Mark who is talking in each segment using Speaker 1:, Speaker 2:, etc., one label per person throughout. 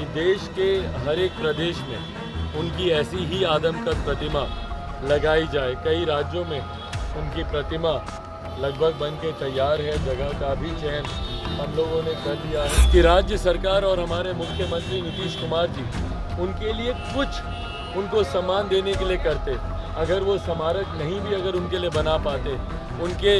Speaker 1: कि देश के हर एक प्रदेश में उनकी ऐसी ही आदमकद प्रतिमा लगाई जाए। कई राज्यों में उनकी प्रतिमा लगभग बन के तैयार है, जगह का भी चयन हम लोगों ने कर लिया है कि राज्य सरकार और हमारे मुख्यमंत्री नीतीश कुमार जी उनके लिए कुछ उनको सम्मान देने के लिए करते। अगर वो स्मारक नहीं भी अगर उनके लिए बना पाते, उनके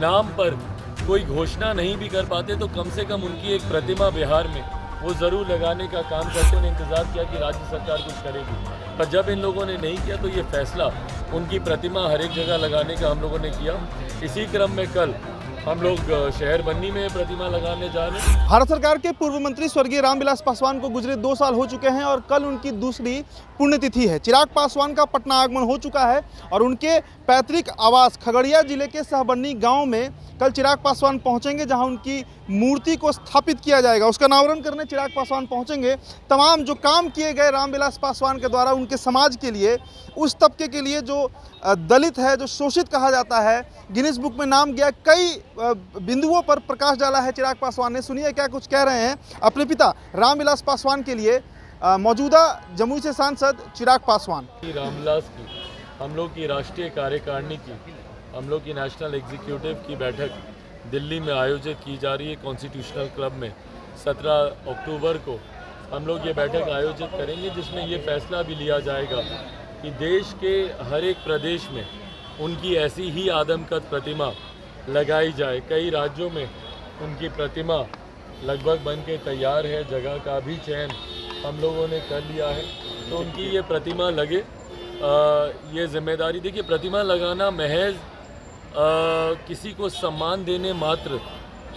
Speaker 1: नाम पर कोई घोषणा नहीं भी कर पाते, तो कम से कम उनकी एक प्रतिमा बिहार में वो ज़रूर लगाने का काम करते। उन्हें इंतज़ार किया कि राज्य सरकार कुछ करेगी, पर जब इन लोगों ने नहीं किया तो ये फैसला उनकी प्रतिमा हर एक जगह लगाने का हम लोगों ने किया। इसी क्रम में कल हम लोग शहर बन्नी में प्रतिमा लगाने जा रहे हैं।
Speaker 2: भारत सरकार के पूर्व मंत्री स्वर्गीय रामविलास पासवान को गुजरे 2 साल हो चुके हैं और कल उनकी दूसरी पुण्यतिथि है। चिराग पासवान का पटना आगमन हो चुका है और उनके पैतृक आवास खगड़िया जिले के सहबन्नी गांव में कल चिराग पासवान पहुंचेंगे, जहां उनकी मूर्ति को स्थापित किया जाएगा। उसका अनावरण करने चिराग पासवान पहुंचेंगे। तमाम जो काम किए गए रामविलास पासवान के द्वारा उनके समाज के लिए, उस तबके के लिए जो दलित है, जो शोषित कहा जाता है, गिनीज बुक में नाम गया, कई बिंदुओं पर प्रकाश डाला है चिराग पासवान ने। सुनिए क्या कुछ कह रहे हैं अपने पिता रामविलास पासवान के लिए मौजूदा जमुई से सांसद चिराग पासवान।
Speaker 1: रामविलास की हम लोग की राष्ट्रीय कार्यकारिणी की, हम लोग की नेशनल एग्जीक्यूटिव की बैठक दिल्ली में आयोजित की जा रही है कॉन्स्टिट्यूशनल क्लब में। 17 अक्टूबर को हम लोग ये बैठक आयोजित करेंगे, जिसमें ये फैसला भी लिया जाएगा कि देश के हर एक प्रदेश में उनकी ऐसी ही आदमकद प्रतिमा लगाई जाए। कई राज्यों में उनकी प्रतिमा लगभग बन के तैयार है, जगह का भी चयन हम लोगों ने कर लिया है, तो उनकी ये प्रतिमा लगे। ये जिम्मेदारी, देखिए, प्रतिमा लगाना महज किसी को सम्मान देने मात्र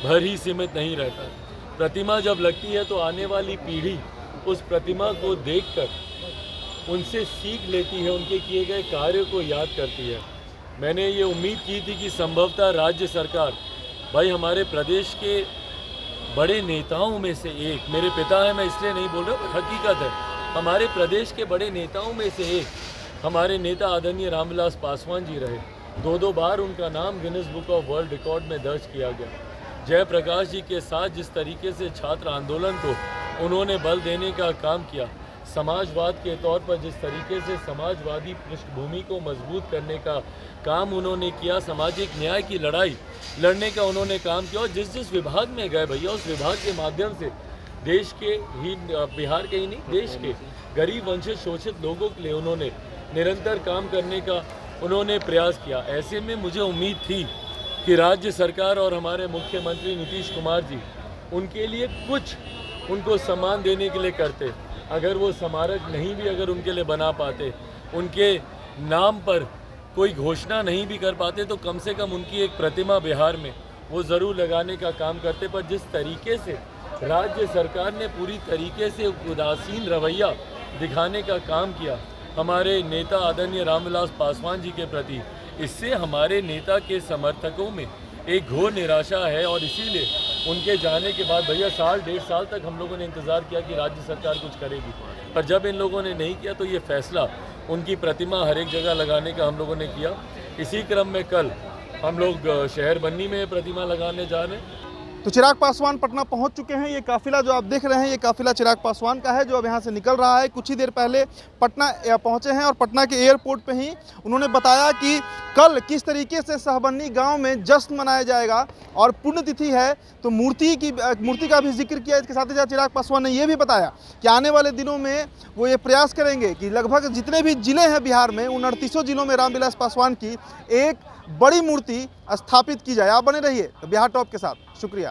Speaker 1: भर ही सीमित नहीं रहता है। प्रतिमा जब लगती है तो आने वाली पीढ़ी उस प्रतिमा को देखकर उनसे सीख लेती है, उनके किए गए कार्य को याद करती है। मैंने ये उम्मीद की थी कि संभवतः राज्य सरकार, भाई हमारे प्रदेश के बड़े नेताओं में से एक, मेरे पिता हैं, मैं इसलिए नहीं बोल रहा हूँ, हकीकत है, हमारे प्रदेश के बड़े नेताओं में से एक हमारे नेता आदरणीय रामविलास पासवान जी रहे। 2 बार उनका नाम Guinness book of world record में दर्ज किया गया। जयप्रकाश जी के साथ जिस तरीके से छात्र आंदोलन को उन्होंने बल देने का काम किया, समाजवाद के तौर पर जिस तरीके से समाजवादी पृष्ठभूमि को मजबूत करने का काम उन्होंने किया, सामाजिक न्याय की लड़ाई लड़ने का उन्होंने काम किया, और जिस जिस विभाग में गए भैया, उस विभाग के माध्यम से देश के ही, बिहार के ही नहीं, देश के गरीब वंचित शोषित लोगों के लिए उन्होंने निरंतर काम करने का उन्होंने प्रयास किया। ऐसे में मुझे उम्मीद थी कि राज्य सरकार और हमारे मुख्यमंत्री नीतीश कुमार जी उनके लिए कुछ उनको सम्मान देने के लिए करते। अगर वो स्मारक नहीं भी अगर उनके लिए बना पाते, उनके नाम पर कोई घोषणा नहीं भी कर पाते, तो कम से कम उनकी एक प्रतिमा बिहार में वो ज़रूर लगाने का काम करते। पर जिस तरीके से राज्य सरकार ने पूरी तरीके से उदासीन रवैया दिखाने का काम किया हमारे नेता आदरणीय रामविलास पासवान जी के प्रति, इससे हमारे नेता के समर्थकों में एक घोर निराशा है। और इसीलिए उनके जाने के बाद भैया 1.5 साल तक हम लोगों ने इंतज़ार किया कि राज्य सरकार कुछ करेगी, पर जब इन लोगों ने नहीं किया तो ये फैसला उनकी प्रतिमा हर एक जगह लगाने का हम लोगों ने किया। इसी क्रम में कल हम लोग शहर बन्नी में प्रतिमा लगाने जा रहे हैं।
Speaker 2: तो चिराग पासवान पटना पहुंच चुके हैं। ये काफिला जो आप देख रहे हैं, ये काफिला चिराग पासवान का है, जो अब यहाँ से निकल रहा है। कुछ ही देर पहले पटना पहुंचे हैं और पटना के एयरपोर्ट पे ही उन्होंने बताया कि कल किस तरीके से सहबन्नी गांव में जश्न मनाया जाएगा और पुण्यतिथि है, तो मूर्ति का भी जिक्र किया। इसके साथ ही साथ चिराग पासवान ने यह भी बताया कि आने वाले दिनों में वो ये प्रयास करेंगे कि लगभग जितने भी जिले हैं बिहार में, उन 38 जिलों में रामविलास पासवान की एक बड़ी मूर्ति स्थापित की जाए। आप बने रहिए बिहार टॉप के साथ। शुक्रिया।